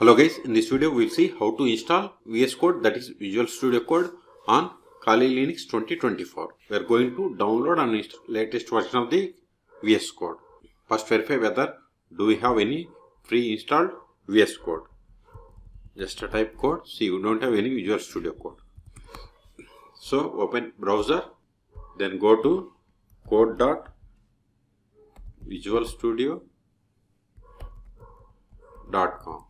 Hello guys, in this video we will see how to install VS Code, that is Visual Studio Code, on Kali Linux 2024. We are going to download and install latest version of the VS Code. First verify whether do we have any pre-installed VS Code. Just type code. See, you don't have any Visual Studio Code. So open browser, then go to code.visualstudio.com.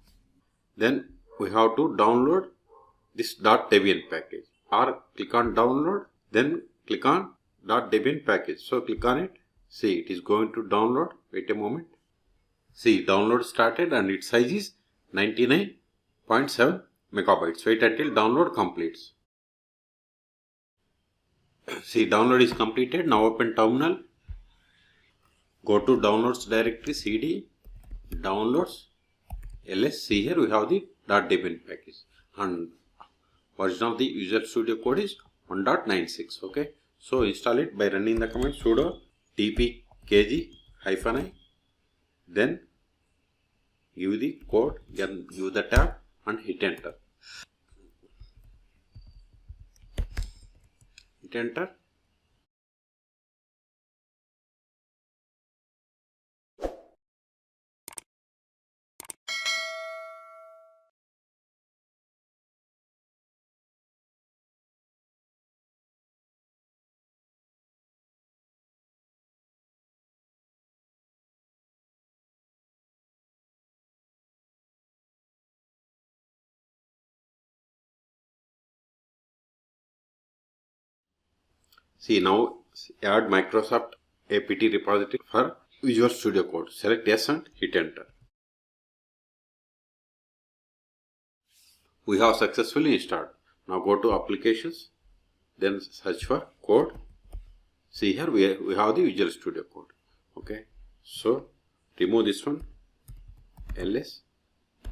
Then we have to download this .debian package, or click on download, then click on .debian package. So click on it. See, it is going to download. Wait a moment. See, download started and its size is 99.7 megabytes. Wait until download completes. See, download is completed. Now open terminal. Go to downloads directory, cd, downloads, ls. See, here we have the .debian package and version of the Visual Studio Code is 1.96. Okay, so install it by running the command sudo tpkg-i, then give the code, then give the tab and hit enter. Hit enter. See, now add Microsoft apt repository for Visual Studio Code. Select yes and hit enter. We have successfully installed. Now go to applications, then search for code. See, here we have the Visual Studio Code. Okay, so remove this one, ls,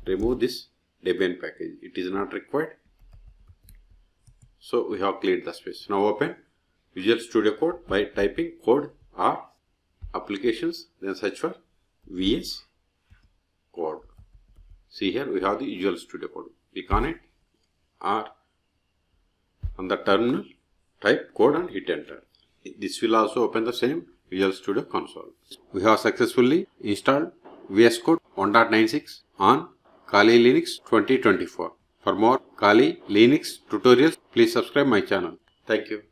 remove this Debian package. It is not required. So we have cleared the space. Now open Visual Studio Code by typing code or applications, then search for VS Code. See, here we have the Visual Studio Code. Click on it, or on the terminal type code and hit enter. This will also open the same Visual Studio console. We have successfully installed VS Code 1.96 on Kali Linux 2024. For more Kali Linux tutorials, please subscribe my channel. Thank you.